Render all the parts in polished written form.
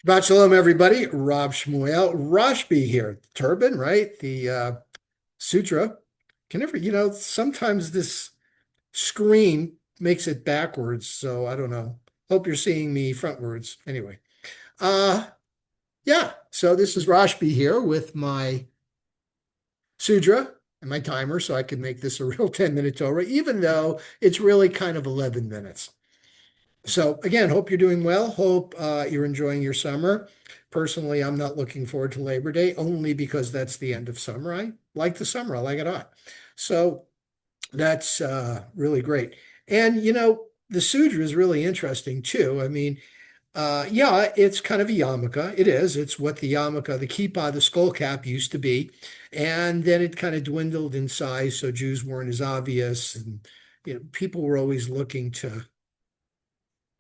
Shabbat shalom, everybody. Rob Shmuel, Rashbi here. Turban, right? The sutra. Can never, sometimes this screen makes it backwards, so I don't know. Hope you're seeing me frontwards. Anyway, uh, yeah. So this is Rashbi here with my Sudra and my timer, so I can make this a real 10-minute Torah, even though it's really kind of 11 minutes. So again, hope you're doing well. Hope you're enjoying your summer. Personally, I'm not looking forward to Labor Day only because that's the end of summer. I like the summer. I like it hot. So that's really great. And the Sudra is really interesting too. I mean, yeah, it's kind of a yarmulke. It is. It's what the yarmulke, the kippah, the skull cap used to be, and then it kind of dwindled in size, so Jews weren't as obvious, and people were always looking to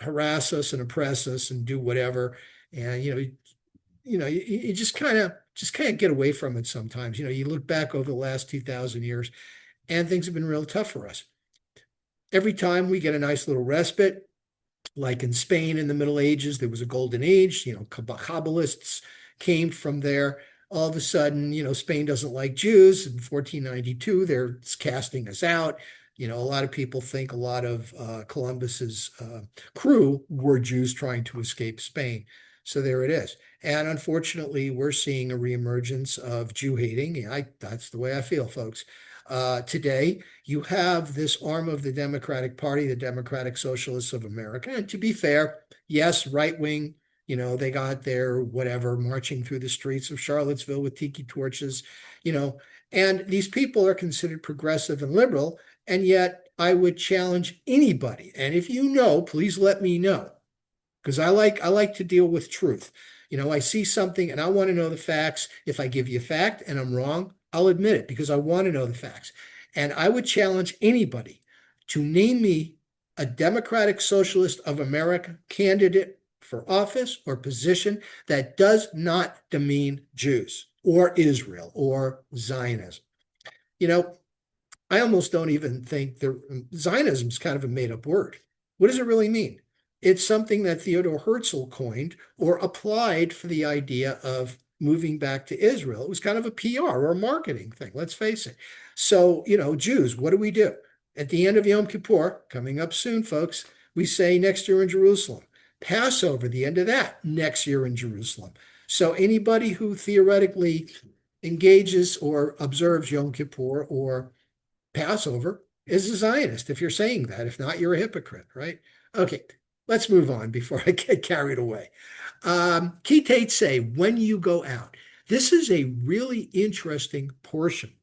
harass us and oppress us and do whatever. And you just kind of get away from it sometimes. You look back over the last 2,000 years, and things have been real tough for us. Every time we get a nice little respite, like in Spain in the Middle Ages, there was a golden age. Kabbalists came from there. All of a sudden, Spain doesn't like Jews. In 1492, they're casting us out. A lot of people think a lot of Columbus's crew were Jews trying to escape Spain. So there it is. And unfortunately, we're seeing a reemergence of Jew hating. Yeah, that's the way I feel, folks. Today, you have this arm of the Democratic Party, the Democratic Socialists of America. And to be fair, yes, right wing, they got their whatever marching through the streets of Charlottesville with tiki torches, you know, and these people are considered progressive and liberal. And yet I would challenge anybody. And if you know, please let me know because I like to deal with truth. I see something and I want to know the facts. If I give you a fact and I'm wrong, I'll admit it because I want to know the facts. And I would challenge anybody to name me a Democratic Socialist of America candidate for office or position that does not demean Jews or Israel or Zionism. You know, I almost don't even think Zionism is kind of a made up word. What does it really mean? It's something that Theodore Herzl coined or applied for the idea of moving back to Israel. It was kind of a PR or a marketing thing, let's face it. So, Jews, what do we do? At the end of Yom Kippur, coming up soon, folks, we say next year in Jerusalem. Passover, the end of that, next year in Jerusalem. So anybody who theoretically engages or observes Yom Kippur or Passover is a Zionist if you're saying that. If not, you're a hypocrite, right? Okay, let's move on before I get carried away. Tzeitzei, when you go out. This is a really interesting portion.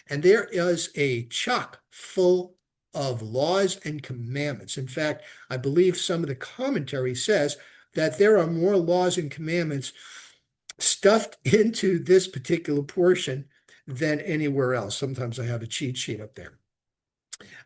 And there is a chock full of laws and commandments. In fact, I believe some of the commentary says that there are more laws and commandments stuffed into this particular portion than anywhere else. Sometimes I have a cheat sheet up there.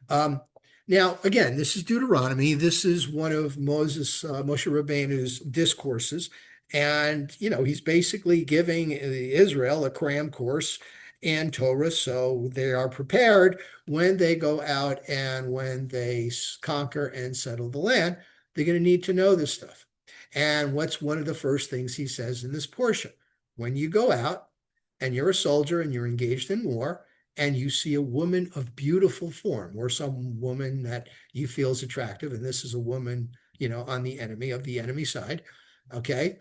Um, Now, again, this is Deuteronomy. This is one of Moshe Rabbeinu's discourses. And, he's basically giving Israel a cram course in Torah so they are prepared when they go out and when they conquer and settle the land. They're going to need to know this stuff. And what's one of the first things he says in this portion? When you go out and you're a soldier and you're engaged in war, and you see a woman of beautiful form or some woman that you feel is attractive, and this is a woman, on the enemy side, okay?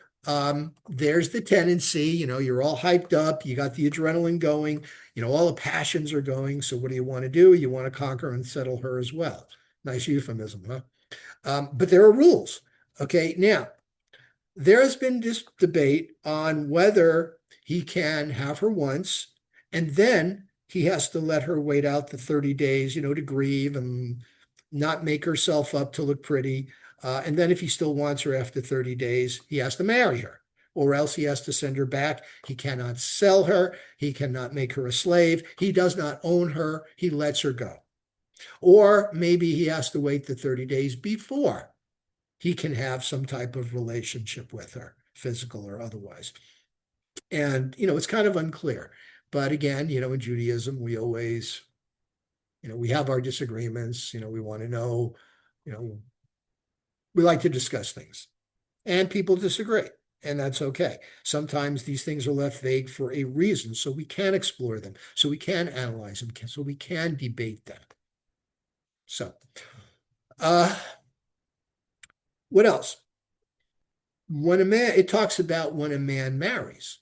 There's the tendency, you're all hyped up, you got the adrenaline going, all the passions are going. So what do? You want to conquer and settle her as well. Nice euphemism, huh? But there are rules. Okay, now there has been this debate on whether he can have her once and then he has to let her wait out the 30 days, to grieve and not make herself up to look pretty. And then if he still wants her after 30 days, he has to marry her or else he has to send her back. He cannot sell her. He cannot make her a slave. He does not own her. He lets her go. Or maybe he has to wait the 30 days before he can have some type of relationship with her, physical or otherwise. And, it's kind of unclear. But again, in Judaism, we always, we have our disagreements. We want to know, you know, we like to discuss things and people disagree. And that's okay. Sometimes these things are left vague for a reason, so we can explore them, so we can analyze them, so we can debate them. So, uh, what else? When a man, it talks about when a man marries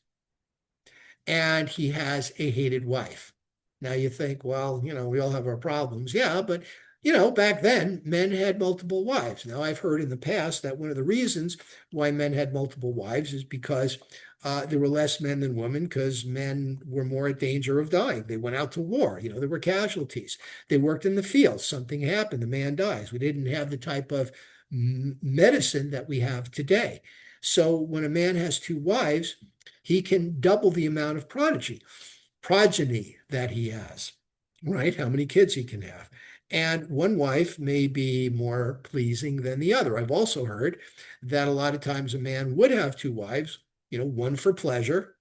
and he has a hated wife. Now you think, well, we all have our problems. Yeah, but back then men had multiple wives. Now I've heard in the past that one of the reasons why men had multiple wives is because there were less men than women because men were more at danger of dying. They went out to war. There were casualties. They worked in the field. Something happened. The man dies. We didn't have the type of medicine that we have today. So when a man has two wives, he can double the amount of progeny that he has, right? How many kids he can have. And one wife may be more pleasing than the other. I've also heard that a lot of times a man would have two wives, one for pleasure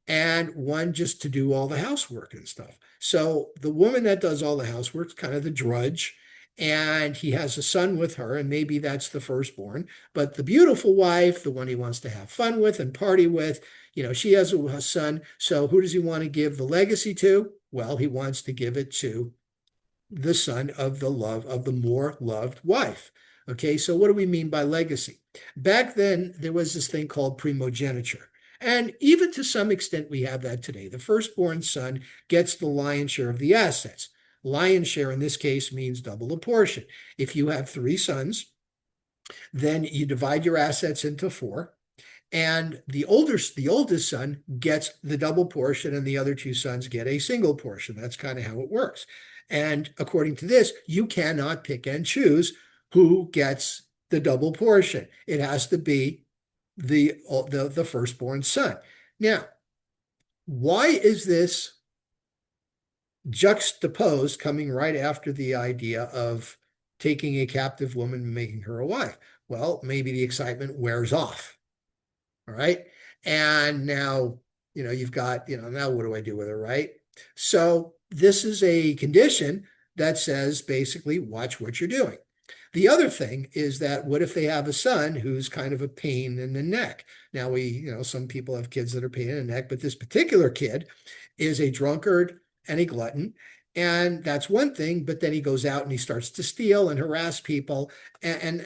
and one just to do all the housework and stuff. So the woman that does all the housework is kind of the drudge, and he has a son with her, and maybe that's the firstborn. But the beautiful wife, the one he wants to have fun with and party with, she has a son. So who does he want to give the legacy to? Well, he wants to give it to the son of the more loved wife. Okay, so what do we mean by legacy? Back then, there was this thing called primogeniture. And even to some extent, we have that today. The firstborn son gets the lion's share of the assets. Lion's share in this case means double the portion. If you have three sons, then you divide your assets into four. And the oldest son gets the double portion, and the other two sons get a single portion. That's kind of how it works. And according to this, you cannot pick and choose who gets the double portion. It has to be the firstborn son. Now, why is this juxtaposed coming right after the idea of taking a captive woman and making her a wife? Well, maybe the excitement wears off. All right. And now, you've got, now what do I do with her? Right. So this is a condition that says basically watch what you're doing. The other thing is that what if they have a son who's kind of a pain in the neck? Now some people have kids that are pain in the neck, but this particular kid is a drunkard and a glutton. And that's one thing, but then he goes out and he starts to steal and harass people, and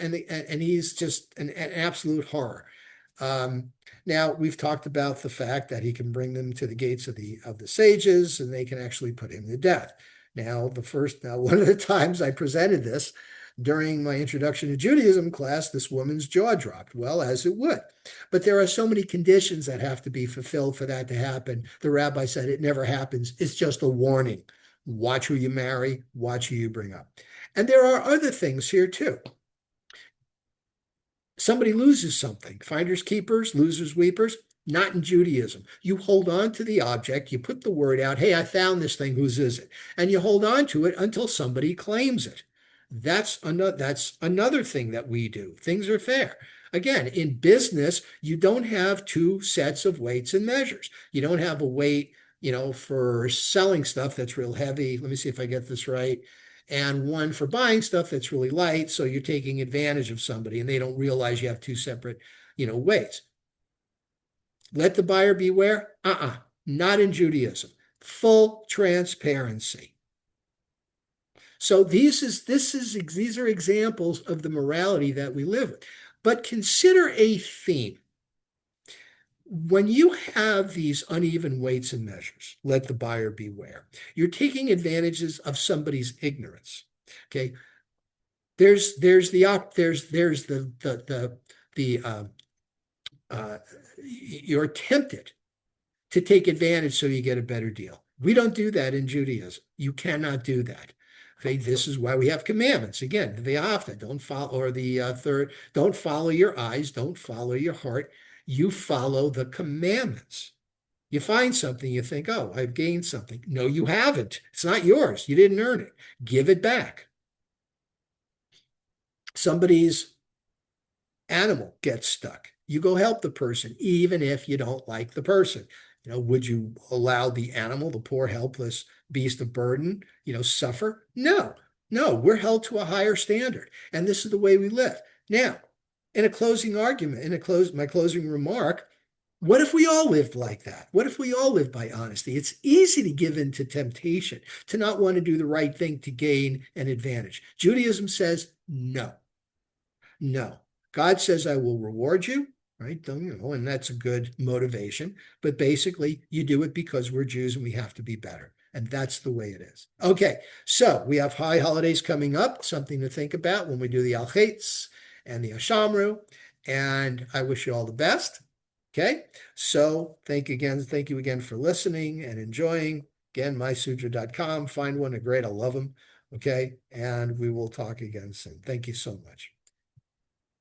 he's just an absolute horror. Now we've talked about the fact that he can bring them to the gates of the sages, and they can actually put him to death. Now one of the times I presented this during my introduction to Judaism class, this woman's jaw dropped. Well, as it would. But there are so many conditions that have to be fulfilled for that to happen. The rabbi said it never happens. It's just a warning. Watch who you marry, watch who you bring up. And there are other things here too. Somebody loses something. Finders keepers, losers weepers. Not in Judaism. You hold on to the object, you put the word out, hey, I found this thing, whose is it? And you hold on to it until somebody claims it. That's another thing that we do. Things are fair. Again, in business, you don't have two sets of weights and measures. You don't have a weight, for selling stuff that's real heavy. Let me see if I get this right. And one for buying stuff that's really light. So you're taking advantage of somebody and they don't realize you have two separate, weights. Let the buyer beware. Not in Judaism. Full transparency. So these are examples of the morality that we live with. But consider a theme. When you have these uneven weights and measures, let the buyer beware. You're taking advantages of somebody's ignorance. Okay, you're tempted to take advantage so you get a better deal. We don't do that in Judaism. You cannot do that. Okay, this is why we have commandments. Again, the Ve'ahavta, don't follow, or the third, don't follow your eyes, don't follow your heart. You follow the commandments. You find something, you think, oh, I've gained something. No, you haven't. It's not yours. You didn't earn it. Give it back. Somebody's animal gets stuck. You go help the person, even if you don't like the person. Would you allow the animal, the poor, helpless beast of burden, suffer? No, we're held to a higher standard. And this is the way we live. Now, in a closing argument, my closing remark, what if we all lived like that? What if we all lived by honesty? It's easy to give in to temptation, to not want to do the right thing to gain an advantage. Judaism says no, no. God says, I will reward you, right? And that's a good motivation. But basically, you do it because we're Jews and we have to be better. And that's the way it is. Okay, so we have high holidays coming up, something to think about when we do the Al Chetz and the Ashamru. And I wish you all the best. Okay, so thank you again for listening and enjoying. Again, mysutra.com. Find one, a great, I love them. Okay, and we will talk again soon. Thank you so much.